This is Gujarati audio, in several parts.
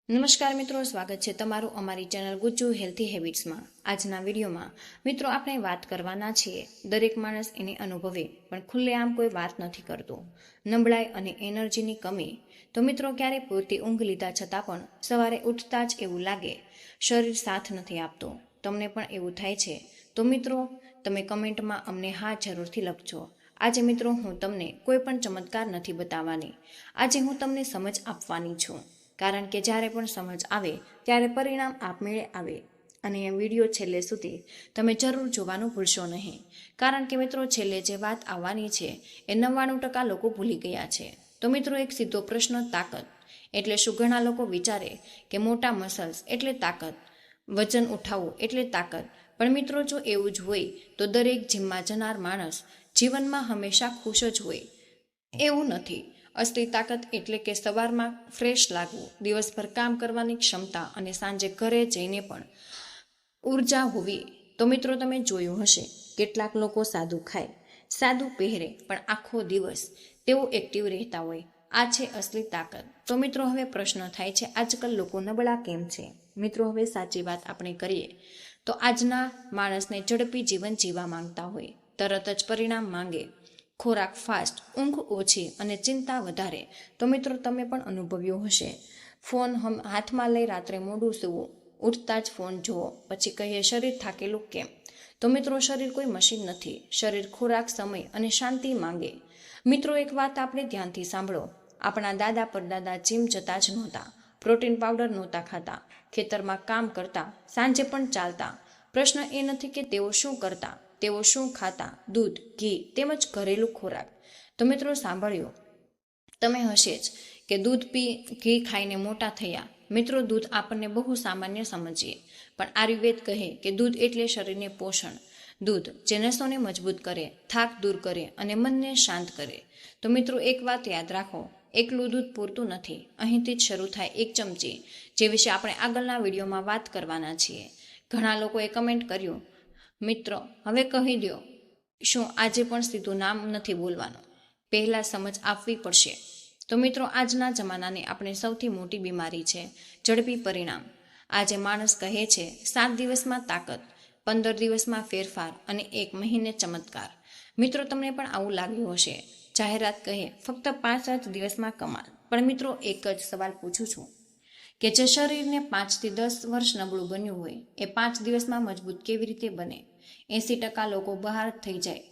નમસ્કાર મિત્રો, સ્વાગત છે તમારું અમારી ચેનલ ગુજ્જુ હેલ્થી હેબિટ્સમાં। આજના વિડીયોમાં મિત્રો આપણે વાત કરવાના છીએ દરેક માણસ એને અનુભવે પણ ખુલ્લેઆમ કોઈ વાત નથી કરતો, નબળાઈ અને એનર્જીની કમી। તો મિત્રો ક્યારે પૂરતી ઊંઘ લીધા છતાં પણ સવારે ઉઠતા જ એવું લાગે શરીર સાથ નથી આપતો, તમને પણ એવું થાય છે? તો મિત્રો તમે કમેન્ટમાં અમને હા જરૂરથી લખજો। આજે મિત્રો હું તમને કોઈ પણ ચમત્કાર નથી બતાવવાની, આજે હું તમને સમજ આપવાની છું, કારણ કે જ્યારે પણ સમજ આવે ત્યારે પરિણામ આપમેળે આવે। અને એ વિડીયો છેલ્લે સુધી તમે જરૂર જોવાનું ભૂલશો નહીં, કારણ કે મિત્રો છેલ્લે જે વાત આવવાની છે એ 99% લોકો ભૂલી ગયા છે। તો મિત્રો એક સીધો પ્રશ્ન, તાકાત એટલે શું? ઘણા લોકો વિચારે કે મોટા મસલ્સ એટલે તાકાત, વજન ઉઠાવવું એટલે તાકાત, પણ મિત્રો જો એવું જ હોય તો દરેક જીમમાં જનાર માણસ જીવનમાં હંમેશા ખુશ જ હોય, એવું નથી। અસલી તાકાત એટલે કે સવારમાં ફ્રેશ લાગવું, દિવસભર કામ કરવાની ક્ષમતા અને સાંજે ઘરે જઈને પણ ઉર્જા હોવી। તો મિત્રો તમે જોયું હશે કેટલાક લોકો સાદું ખાય, સાદું પહેરે, પણ આખો દિવસ તેઓ એક્ટિવ રહેતા હોય, આ છે અસલી તાકાત। તો મિત્રો હવે પ્રશ્ન થાય છે, આજકાલ લોકો નબળા કેમ છે? મિત્રો હવે સાચી વાત આપણે કરીએ તો આજના માણસને ઝડપી જીવન જીવવા માંગતા હોય, તરત જ પરિણામ માંગે, ખોરાક ફાસ્ટ, ઊંઘ ઓછી અને ચિંતા વધારે। તો મિત્રો તમે પણ અનુભવ્યું હશે, ફોન હાથમાં લઈ રાત્રે મોડું સૂવું, ઉઠતા જ ફોન જુઓ, પછી કહીએ શરીર થાકેલું કેમ? તો મિત્રો શરીર કોઈ મશીન નથી, શરીર ખોરાક, સમય અને શાંતિ માંગે। મિત્રો એક વાત આપણે ધ્યાનથી સાંભળો, આપણા દાદા પરદાદા જીમ જતા જ નહોતા, પ્રોટીન પાવડર નહોતા ખાતા, ખેતરમાં કામ કરતા, સાંજે પણ ચાલતા। પ્રશ્ન એ નથી કે તેઓ શું કરતા, તેઓ શું ખાતા? દૂધ, ઘી તેમજ ઘરેલું ખોરાક। તો મિત્રો સાંભળ્યું તમે હશે જ કે દૂધ પી, ઘી ખાઈને મોટા થયા। મિત્રો દૂધ આપણને બહુ સામાન્ય સમજીએ, પણ આયુર્વેદ કહે કે દૂધ એટલે શરીરને પોષણ, દૂધ જે નસોને મજબૂત કરે, થાક દૂર કરે અને મનને શાંત કરે। તો મિત્રો એક વાત યાદ રાખો, એકલું દૂધ પૂરતું નથી, અહીંથી જ શરૂ થાય એક ચમચી, જે વિશે આપણે આગળના વિડીયોમાં વાત કરવાના છીએ। ઘણા લોકોએ કમેન્ટ કર્યું, મિત્રો હવે કહી દો, શું આજે પણ સીધું નામ નથી બોલવાનું, પહેલા સમજ આપવી પડશે। તો મિત્રો આજના જમાનાની આપણે સૌથી મોટી બીમારી છે ઝડપી પરિણામ। આજે માણસ કહે છે 7 દિવસમાં તાકાત, 15 દિવસમાં ફેરફાર અને 1 મહિને ચમત્કાર। મિત્રો તમને પણ આવું લાગ્યું હશે, જાહેરાત કહે ફક્ત 5 જ દિવસમાં કમાલ, પણ મિત્રો એક જ સવાલ પૂછું છું કે જે શરીરને 5 થી 10 વર્ષ નબળું બન્યું હોય એ 5 દિવસમાં મજબૂત કેવી રીતે બને? 80% લોકો બહાર થઈ જાય।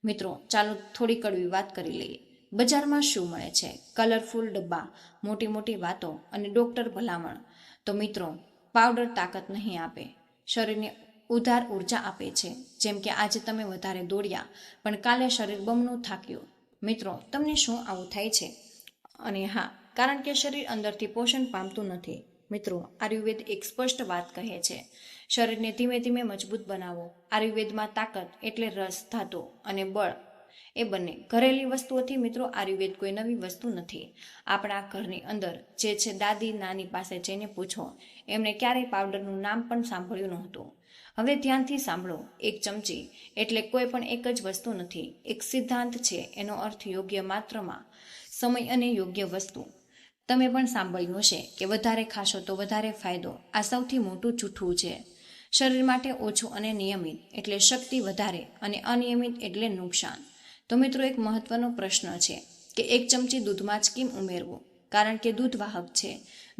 મિત્રો ચાલો થોડી કડવી વાત કરી લઈએ, બજારમાં શું મળે છે? કલરફુલ ડબ્બા, મોટી મોટી વાતો અને ડોક્ટર ભલામણ। તો મિત્રો પાવડર તાકાત નહીં આપે, શરીરને ઉધાર ઉર્જા આપે છે। જેમ કે આજે તમે વધારે દોડ્યા પણ કાલે શરીર બમણું થાક્યું। મિત્રો તમને શું આવું થાય છે? અને હા, કારણ કે શરીર અંદરથી પોષણ પામતું નથી। મિત્રો આયુર્વેદ એક સ્પષ્ટ વાત કહે છે, શરીરને ધીમે ધીમે મજબૂત બનાવો। આયુર્વેદમાં તાકાત એટલે રસ, ધાતુ અને બળ એ બંને ઘરેલી વસ્તુઓથી। મિત્રો આયુર્વેદ કોઈ નવી વસ્તુ નથી, આપણા ઘરની અંદર જે છે, દાદી નાની પાસે જઈને પૂછો, એમને ક્યારેય પાવડરનું નામ પણ સાંભળ્યું નહોતું। હવે ધ્યાનથી સાંભળો, એક ચમચી એટલે કોઈ પણ એક જ વસ્તુ નથી, એક સિદ્ધાંત છે, એનો અર્થ યોગ્ય માત્રામાં, સમય અને યોગ્ય વસ્તુ। તમે પણ સાંભળ્યું હશે કે વધારે ખાશો તો વધારે ફાયદો, આ સૌથી મોટું જૂઠું છે। શરીર માટે ઓછું અને નિયમિત એટલે શક્તિ વધારે, અને અનિયમિત એટલે નુકસાન। તો મિત્રો એક મહત્વનો પ્રશ્ન છે કે 1 ચમચી દૂધમાં જ કેમ ઉમેરવું? કારણ કે દૂધ વાહક છે,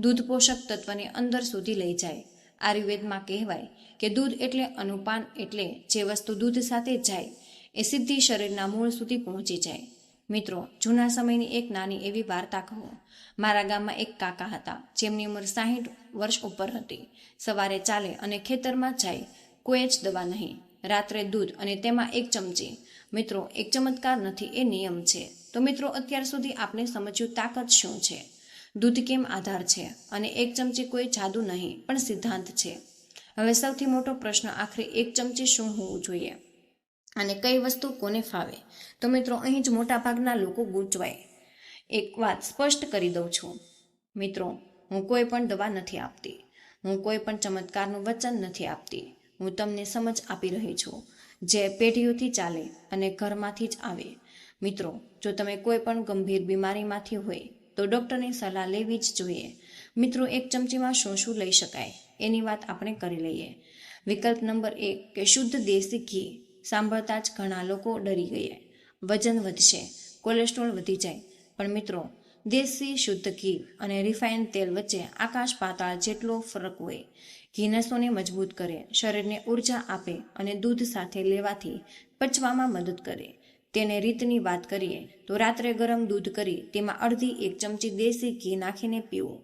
દૂધ પોષક તત્વને અંદર સુધી લઈ જાય। આયુર્વેદમાં કહેવાય કે દૂધ એટલે અનુપાન, એટલે જે વસ્તુ દૂધ સાથે જાય એ સીધી શરીરના મૂળ સુધી પહોંચી જાય। મિત્રો જૂના સમયની એક નાની એવી વાર્તા કહો, મારા ગામમાં એક કાકા હતા, જેમની ઉંમર 60 વર્ષ ઉપર હતી। સવારે ચાલે અને ખેતરમાં જાય, કોઈ જ દવા નહીં, રાત્રે દૂધ અને તેમાં 1 ચમચી। મિત્રો એક ચમત્કાર નથી, એ નિયમ છે। તો મિત્રો અત્યાર સુધી આપણે સમજ્યું તાકાત શું છે, દૂધ કેમ આધાર છે, અને 1 ચમચી કોઈ જાદુ નહીં પણ સિદ્ધાંત છે। હવે સૌથી મોટો પ્રશ્ન, આખરે 1 ચમચી શું હોવું જોઈએ અને કઈ વસ્તુ કોને ફાવે? તો મિત્રો અહીં જ મોટા ભાગના લોકો ગૂંચવાય। એક વાત સ્પષ્ટ કરી દઉં છું મિત્રો, હું કોઈ પણ દવા નથી આપતી, હું કોઈ પણ ચમત્કારનું વચન નથી આપતી, હું તમને સમજ આપી રહી છું જે પેઢીઓથી ચાલે અને ઘરમાંથી જ આવે। મિત્રો જો તમે કોઈ પણ ગંભીર બીમારીમાંથી હોય તો ડૉક્ટરની સલાહ લેવી જ જોઈએ। મિત્રો, 1 ચમચીમાં શું શું લઈ શકાય એની વાત આપણે કરી લઈએ. વિકલ્પ નંબર 1 કે શુદ્ધ દેશી ઘી. સાંભળતા જ ઘણા લોકો ડરી ગયા. વજન વધશે, કોલેસ્ટ્રોલ વધી જાય. પણ મિત્રો, દેશી શુદ્ધ ઘી અને રિફાઇન્ડ તેલ વચ્ચે આકાશ પાતાળ જેટલો ફરક હોય. ઘી નસોને મજબૂત કરે, શરીરને ઉર્જા આપે અને દૂધ સાથે લેવાથી પચવામાં મદદ કરે. તેને રીતની વાત કરીએ તો રાત્રે ગરમ દૂધ કરી તેમાં અડધી 1 ચમચી દેશી ઘી નાખીને પીવું.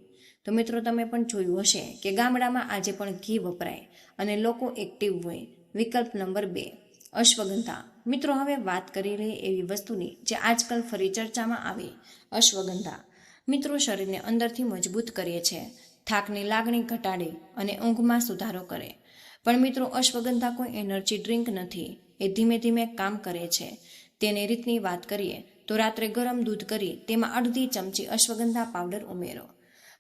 તો મિત્રો, તમે પણ જોયું હશે કે ગામડામાં આજે પણ ઘી વપરાય અને લોકો એક્ટિવ હોય. વિકલ્પ નંબર 2 અશ્વગંધા. મિત્રો, હવે વાત કરી લઈએ એવી વસ્તુની જે આજકાલ ફરી ચર્ચામાં આવી. અશ્વગંધા મિત્રો શરીરને અંદરથી મજબૂત કરે છે, થાકની લાગણી ઘટાડે અને ઊંઘમાં સુધારો કરે. પણ મિત્રો, અશ્વગંધા કોઈ એનર્જી ડ્રિંક નથી. એ ધીમે ધીમે કામ કરે છે. તેની રીતની વાત કરીએ તો રાત્રે ગરમ દૂધ કરી તેમાં અડધી ચમચી અશ્વગંધા પાવડર ઉમેરો.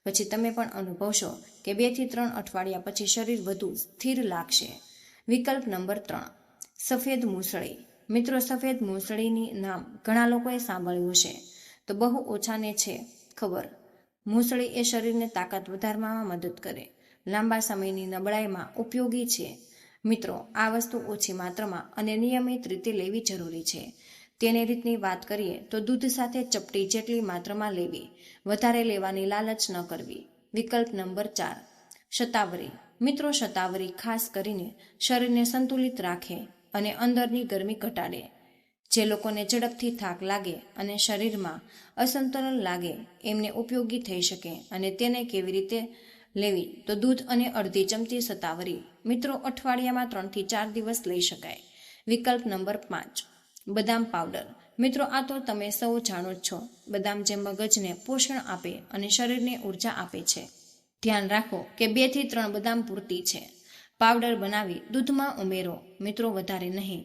પછી તમે પણ અનુભવશો કે 2 થી 3 અઠવાડિયા પછી શરીર વધુ સ્થિર લાગશે. વિકલ્પ નંબર 3 સફેદ મૂસળી. મિત્રો, સફેદ મૂસળીની નામ ઘણા લોકોએ સાંભળ્યું છે તો બહુ ઓછાને છે ખબર. મૂસળી એ શરીરને તાકાત વધારવામાં મદદ કરે, લાંબા સમયની નબળાઈમાં ઉપયોગી છે. મિત્રો, આ વસ્તુ ઓછી માત્રામાં અને નિયમિત રીતે લેવી જરૂરી છે. તેની રીતની વાત કરીએ તો દૂધ સાથે ચપટી જેટલી માત્રામાં લેવી, વધારે લેવાની લાલચ ન કરવી. વિકલ્પ નંબર 4 શતાવરી. મિત્રો, શતાવરી ખાસ કરીને શરીરને સંતુલિત રાખે અને અંદરની ગરમી ઘટાડે. જે લોકોને ઝડપથી થાક લાગે અને શરીરમાં અસંતુલન લાગે એમને ઉપયોગી થઈ શકે. અને તેને કેવી રીતે લેવી તો દૂધ અને અડધી ચમચી શતાવરી. મિત્રો, અઠવાડિયામાં 3 થી 4 દિવસ લઈ શકાય. વિકલ્પ નંબર 5 બદામ પાવડર. મિત્રો, આ તો તમે સૌ જાણો જ છો. બદામ જે મગજને પોષણ આપે અને શરીરને ઉર્જા આપે છે. ધ્યાન રાખો કે 2 થી 3 બદામ પૂરતી છે. પાવડર બનાવી દૂધમાં ઉમેરો. મિત્રો, વધારે નહીં.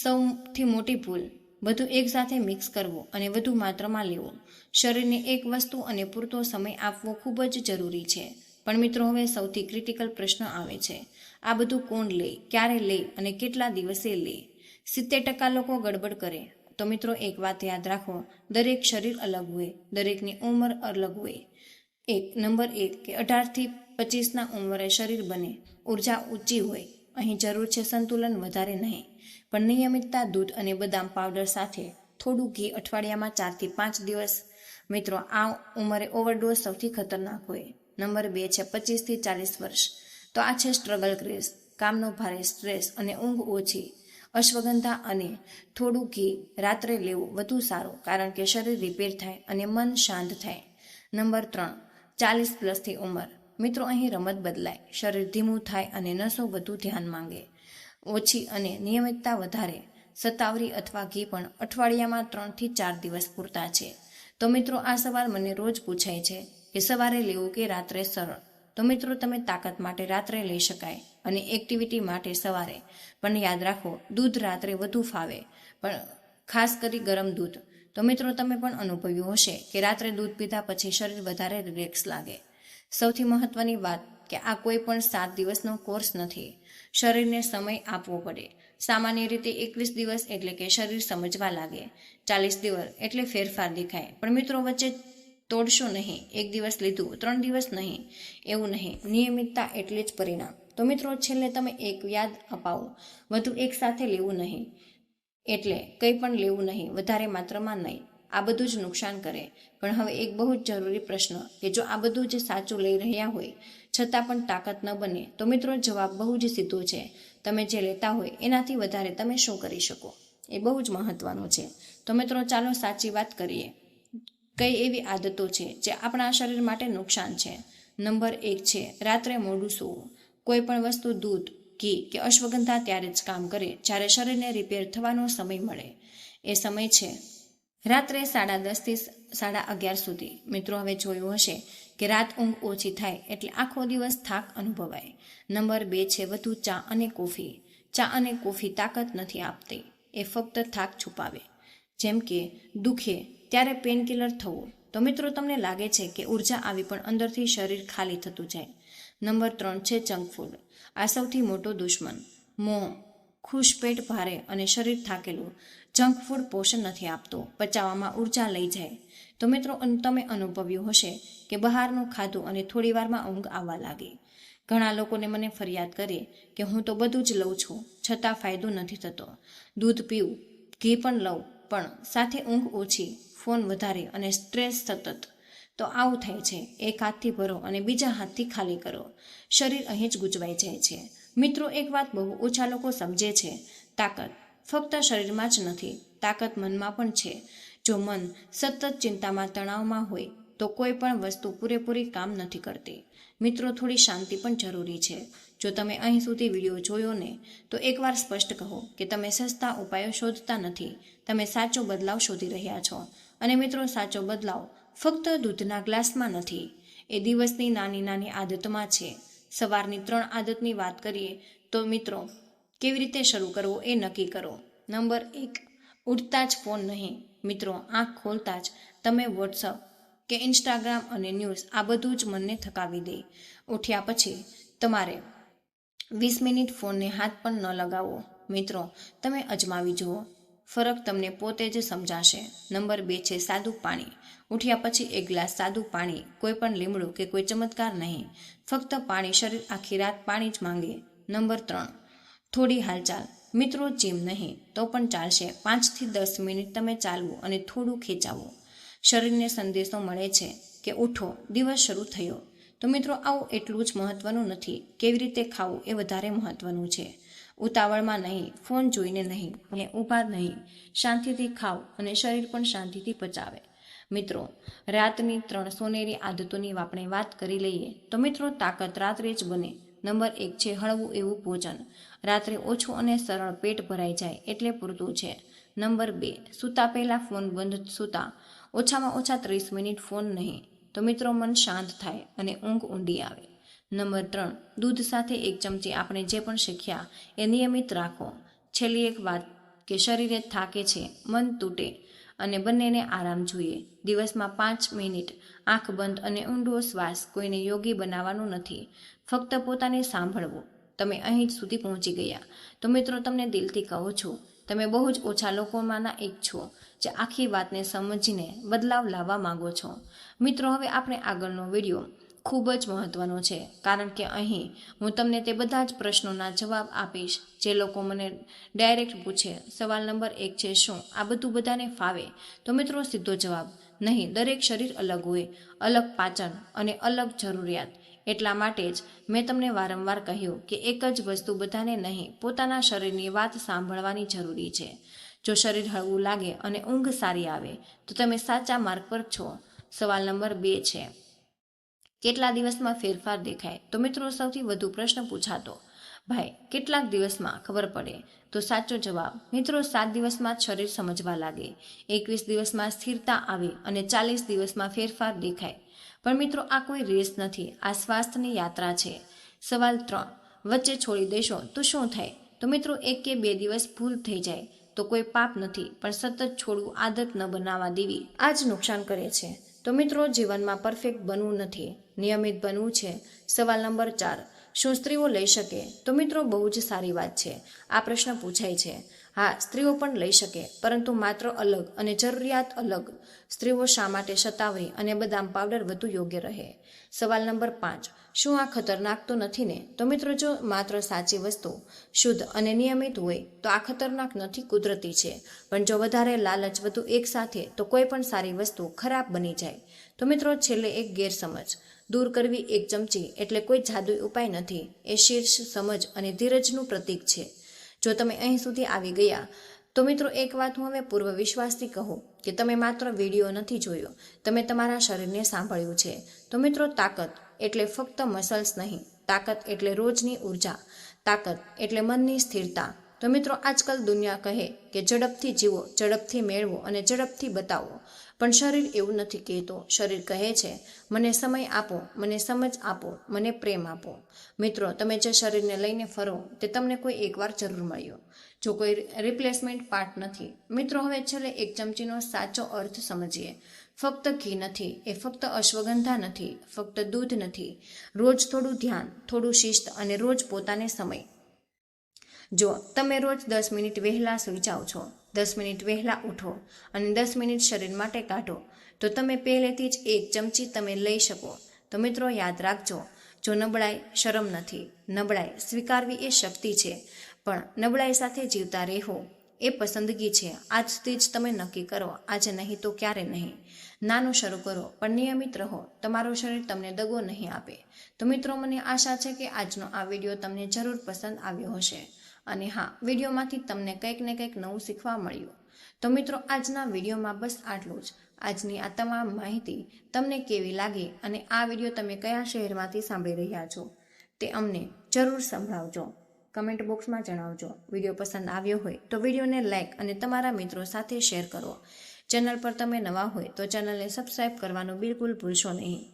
સૌથી મોટી ભૂલ બધું એકસાથે મિક્સ કરવું અને વધુ માત્રામાં લેવું. શરીરને એક વસ્તુ અને પૂરતો સમય આપવો ખૂબ જ જરૂરી છે. પણ મિત્રો, હવે સૌથી ક્રિટિકલ પ્રશ્ન આવે છે. આ બધું કોણ લે, ક્યારે લે અને કેટલા દિવસે લે? 70% લોકો ગડબડ કરે. તો મિત્રો, એક વાત યાદ રાખો, દરેક શરીર અલગ હોય, દરેકની ઉંમર અલગ હોય. નંબર 1 કે 18 થી 25 ઉંમરે શરીર બને, ઉર્જા ઊંચી હોય. અહીં જરૂર છે સંતુલન, વધારે નહીં. પણ નિયમિતતા, દૂધ અને બદામ પાવડર સાથે થોડું ઘી અઠવાડિયામાં 4 થી 5 દિવસ. મિત્રો, આ ઉંમરે ઓવરડોઝ સૌથી ખતરનાક હોય. નંબર 2 છે 25 થી 40 વર્ષ. તો આ છે સ્ટ્રગલ ક્રેઝ, કામનો ભારે સ્ટ્રેસ અને ઊંઘ ઓછી. અશ્વગંધા અને થોડું ઘી રાત્રે લેવું વધુ સારું, કારણ કે શરીર રિપેર થાય અને મન શાંત થાય. નંબર 3 40+ થી ઉંમર. મિત્રો, અહીં રમત બદલાય, શરીર ધીમું થાય અને નસો વધુ ધ્યાન માંગે. ઓછી અને નિયમિતતા વધારે. શતાવરી અથવા ઘી પણ અઠવાડિયામાં 3 થી 4 દિવસ પૂરતા છે. તો મિત્રો, આ સવાલ મને રોજ પૂછાય છે કે સવારે લેવું કે રાત્રે સરળ. તો મિત્રો, તમે તાકાત માટે રાત્રે લઈ શકાય અને એક્ટિવિટી માટે સવારે. પણ યાદ રાખો, દૂધ રાત્રે વધુ ફાવે, પણ ખાસ કરી ગરમ દૂધ. તો મિત્રો, તમે પણ અનુભવ્યું હશે કે રાત્રે દૂધ પીધા પછી શરીર વધારે રિલેક્સ લાગે. સૌથી મહત્વની વાત કે આ કોઈ પણ 7 દિવસનો કોર્સ નથી. શરીરને સમય આપવો પડે. સામાન્ય રીતે 21 દિવસ એટલે કે શરીર સમજવા લાગે. 40 દિવસ એટલે ફેરફાર દેખાય. પણ મિત્રો, વચ્ચે તોડશો નહીં. 1 દિવસ લીધું, 3 દિવસ નહીં, એવું નહીં. નિયમિતતા એટલે જ પરિણામ. તો મિત્રો, છેલ્લે તમે એક યાદ અપાવો, વધુ એક સાથે લેવું નહીં. એટલે કંઈ પણ લેવું નહીં, વધારે માત્રામાં નહીં. આ બધું જ નુકસાન કરે. પણ હવે એક બહુ જ જરૂરી પ્રશ્ન કે જો આ બધું જ સાચું લઈ રહ્યા હોય છતાં પણ તાકાત ન બને, તો મિત્રો જવાબ બહુ જ સીધો છે. તમે જે લેતા હોય એનાથી વધારે તમે શું કરી શકો, એ બહુ જ મહત્વનું છે. તો મિત્રો, ચાલો સાચી વાત કરીએ. કઈ એવી આદતો છે જે આપણા શરીર માટે નુકસાન છે? નંબર 1 છે રાત્રે મોડું સૂવું. કોઈ પણ વસ્તુ દૂધ, ઘી કે અશ્વગંધા ત્યારે જ કામ કરે જ્યારે શરીરને રિપેર થવાનો સમય મળે. એ સમય છે રાત્રે 10:30 થી 11:30 સુધી. મિત્રો, હવે જોયું હશે કે રાત ઊંઘ ઓછી થાય એટલે આખો દિવસ થાક અનુભવાય. નંબર 2 છે વધુ ચા અને કોફી. ચા અને કોફી તાકાત નથી આપતી, એ ફક્ત થાક છુપાવે. જેમ કે દુખે ત્યારે પેનકિલર થવું. તો મિત્રો, તમને લાગે છે કે ઉર્જા આવી, પણ અંદરથી શરીર ખાલી થતું જાય. નંબર 3 છે જંક ફૂડ. આ સૌથી મોટો દુશ્મન. મોં, ખુશ પેટ ભારે અને શરીર થાકેલું. જંક ફૂડ પોષણ નથી આપતું, પચાવવામાં ઉર્જા લઈ જાય. તો તો મિત્રો તમે અનુભવ્યું હશે કે બહારનું ખાધું અને થોડી વારમાં ઊંઘ આવવા લાગે. ઘણા લોકોને મને ફરિયાદ કરે કે હું તો બધું જ લઉં છું છતાં ફાયદો નથી થતો. દૂધ પીવું, ઘી પણ લઉં, પણ સાથે ઊંઘ ઓછી, ફોન વધારે અને સ્ટ્રેસ સતત. તો આવું થાય છે. એક હાથથી ભરો અને બીજા હાથથી ખાલી કરો. શરીર અહીં જ ગૂંચવાઈ જાય છે. મિત્રો, એક વાત બહુ ઓછા લોકો સમજે છે. તાકાત ફક્ત શરીરમાં જ નથી, તાકાત મનમાં પણ છે. જો મન સતત ચિંતામાં, તણાવમાં હોય તો કોઈ પણ વસ્તુ પૂરેપૂરી કામ નથી કરતી. મિત્રો, થોડી શાંતિ પણ જરૂરી છે. જો તમે અહીં સુધી વિડીયો જોયો ને, તો એકવાર સ્પષ્ટ કહો કે તમે સસ્તા ઉપાયો શોધતા નથી, તમે સાચો બદલાવ શોધી રહ્યા છો. અને મિત્રો, સાચો બદલાવ ફક્ત દૂધના ગ્લાસમાં નથી, એ દિવસની નાની નાની આદતમાં છે. સવારની 3 આદતની વાત કરીએ તો મિત્રો, કેવી રીતે શરૂ કરવો એ નક્કી કરો. નંબર 1, ઉઠતા જ ફોન નહીં. મિત્રો, આંખ ખોલતા જ તમે વોટ્સઅપ કે ઇન્સ્ટાગ્રામ અને ન્યૂઝ આ બધું જ મનને થકાવી દે. ઉઠ્યા પછી તમારે 20 મિનિટ ફોનને હાથ પણ ન લગાવો. મિત્રો, તમે અજમાવી જુઓ, ફરક તમને પોતે જ સમજાશે. નંબર 2 છે સાદું પાણી. ઉઠ્યા પછી 1 ગ્લાસ સાદું પાણી, કોઈ પણ લીમડું કે કોઈ ચમત્કાર નહીં, ફક્ત પાણી. શરીર આખી રાત પાણી જ માંગે. નંબર 3, થોડી હાલચાલ. મિત્રો, જીમ નહીં તો પણ ચાલશે. 5 થી 10 મિનિટ તમે ચાલવું અને થોડું ખેંચાવો. શરીરને સંદેશો મળે છે કે ઉઠો, દિવસ શરૂ થયો. તો મિત્રો, આવું એટલું જ મહત્વનું નથી, કેવી રીતે ખાવું એ વધારે મહત્વનું છે. ઉતાવળમાં નહીં, ફોન જોઈને નહીં અને ઊભા નહીં, શાંતિથી ખાવ અને શરીર પણ શાંતિથી પચાવે. મિત્રો, રાતની 3 સોનેરી આદતોની આપણે વાત કરી લઈએ તો મિત્રો, તાકાત રાત્રે જ બને. નંબર 1 છે હળવું એવું ભોજન. રાત્રે ઓછું અને સરળ, પેટ ભરાઈ જાય એટલે પૂરતું છે. નંબર 2, સૂતા પહેલા ફોન બંધ. સૂતા ઓછામાં ઓછા 30 મિનિટ ફોન નહીં, તો મિત્રો મન શાંત થાય અને ઊંઘ ઊંડી આવે. નંબર 3, દૂધ સાથે 1 ચમચી. આપણે જે પણ શીખ્યા એ નિયમિત રાખો. છેલ્લી એક વાત કે શરીરે થાકે છે, મન તૂટે અને બંનેને આરામ જોઈએ. દિવસમાં 5 મિનિટ આંખ બંધ અને ઊંડો શ્વાસ. કોઈને યોગી બનાવવાનું નથી, ફક્ત પોતાને સાંભળવું. તમે અહીં સુધી પહોંચી ગયા તો મિત્રો, તમને દિલથી કહું છું, તમે બહુ જ ઓછા લોકોમાંના એક છો જે આખી વાતને સમજીને બદલાવ લાવવા માંગો છો. મિત્રો, હવે આપણે આગળનો વિડીયો ખૂબ જ મહત્વનો છે, કારણ કે અહીં હું તમને તે બધા જ પ્રશ્નોના જવાબ આપીશ જે લોકો મને ડાયરેક્ટ પૂછે. સવાલ નંબર 1 છે, શું આ બધું બધાને ફાવે? તો મિત્રો, સીધો જવાબ નહીં. દરેક શરીર અલગ હોય, અલગ પાચન અને અલગ જરૂરિયાત. એટલા માટે જ મેં તમને વારંવાર કહ્યું કે એક જ વસ્તુ બધાને નહીં, પોતાના શરીરની વાત સાંભળવાની જરૂરી છે. જો શરીર હળવું લાગે અને ઊંઘ સારી આવે તો તમે સાચા માર્ગ પર છો. સવાલ નંબર 2 છે, કેટલા દિવસમાં ફેરફાર દેખાય? તો મિત્રો, સૌથી વધુ પ્રશ્ન પૂછાતો, ભાઈ કેટલાક દિવસમાં ખબર પડે? તો સાચો જવાબ મિત્રો, 7 દિવસમાં જ શરીર સમજવા લાગે, 21 દિવસમાં સ્થિરતા આવે અને 40 દિવસમાં ફેરફાર દેખાય. પણ મિત્રો, આ કોઈ રેસ નથી, આ સ્વાસ્થ્યની યાત્રા છે. સવાલ 3, વચ્ચે છોડી દેશો તો શું થાય? તો મિત્રો, 1 કે 2 દિવસ ભૂલ થઈ જાય તો કોઈ પાપ નથી, પણ સતત છોડવું, આદત ન બનાવવા દેવી, આ જ નુકસાન કરે છે. તો મિત્રો, જીવનમાં પરફેક્ટ બનવું નથી, નિયમિત બનવું છે. સવાલ નંબર 4, શું સ્ત્રીઓ લઈ શકે? તો મિત્રો, બહુ જ સારી વાત છે. આ પ્રશ્ન પૂછાય છે. હા, સ્ત્રીઓ પણ લઈ શકે, પરંતુ માત્ર અલગ અને જરૂરિયાત અલગ. સ્ત્રીઓ શા માટે શતાવરી અને બદામ પાવડર વધુ યોગ્ય રહે? સવાલ નંબર 5, શું આ ખતરનાક તો નથી ને? તો મિત્રો, જો માત્ર સાચી વસ્તુ શુદ્ધ અને નિયમિત હોય તો આ ખતરનાક નથી, કુદરતી છે. પણ જો વધારે લાલચ, વધુ એકસાથે, તો કોઈ પણ સારી વસ્તુ ખરાબ બની જાય. તો મિત્રો, છેલ્લે એક ગેરસમજ દૂર કરવી. 1 ચમચી એટલે કોઈ જાદુઈ ઉપાય નથી, એ શીર્ષ, સમજ અને ધીરજનું પ્રતીક છે. જો તમે અહીં સુધી આવી ગયા તો મિત્રો, એક વાત હું હવે પૂર્વ વિશ્વાસથી કહું કે તમે માત્ર વિડીયો નથી જોયો, તમે તમારા શરીરને સાંભળ્યું છે. તો મિત્રો, તાકાત એટલે ફક્ત મસલ્સ નહીં, તાકાત એટલે રોજની ઉર્જા, તાકાત એટલે મનની સ્થિરતા. તો મિત્રો, આજકાલ દુનિયા કહે કે ઝડપથી જીવો, ઝડપથી મેળવો અને ઝડપથી બતાવો, પણ શરીર એવું નથી કહેતો. શરીર કહે છે, મને સમય આપો, મને સમજ આપો, મને પ્રેમ આપો. મિત્રો, તમે જે શરીરને લઈને ફરો તે તમને કોઈ એકવાર જરૂર મળ્યો, જો કોઈ રિપ્લેસમેન્ટ પાર્ટ નથી. મિત્રો, હવે છેલ્લે 1 ચમચીનો સાચો અર્થ સમજીએ. ફક્ત ઘી નથી, એ ફક્ત અશ્વગંધા નથી, ફક્ત દૂધ નથી. રોજ થોડું ધ્યાન, થોડું શિસ્ત અને રોજ પોતાને સમય. જો તમે રોજ 10 મિનિટ વહેલા સૂઈ જાઓ છો, 10 મિનિટ વહેલા ઉઠો અને 10 મિનિટ શરીર માટે કાઢો, તો તમે પહેલેથી જ 1 ચમચી તમે લઈ શકો. તો મિત્રો યાદ રાખજો, જો નબળાઈ શરમ નથી, નબળાઈ સ્વીકારવી એ શક્તિ છે, પણ નબળાઈ સાથે જીવતા રહેવું એ પસંદગી છે. આજથી જ તમે નક્કી કરો, આજે નહીં તો ક્યારે નહીં. નાનું શરૂ કરો પણ નિયમિત રહો, તમારું શરીર તમને દગો નહીં આપે. તો મિત્રો મને આશા છે કે આજનો આ વિડીયો તમને જરૂર પસંદ આવ્યો હશે. અને હા, વિડીયોમાંથી તમને કંઈક ને કંઈક નવું શીખવા મળ્યું. તો મિત્રો આજના વિડીયોમાં બસ આટલું જ. આજની આ તમામ માહિતી તમને કેવી લાગી અને આ વિડીયો તમે કયા શહેરમાંથી સાંભળી રહ્યા છો તે અમને જરૂર સંભળાવજો. કમેન્ટ બોક્સમાં જણાવજો. વિડીયો પસંદ આવ્યો હોય તો વિડીયોને લાઇક અને તમારા મિત્રો સાથે શેર કરો. ચેનલ પર તમે નવા હોય તો ચેનલને સબસ્ક્રાઈબ કરવાનું બિલકુલ ભૂલશો નહીં.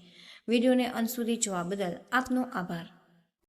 વિડીયોને અંત સુધી જોવા બદલ આપનો આભાર.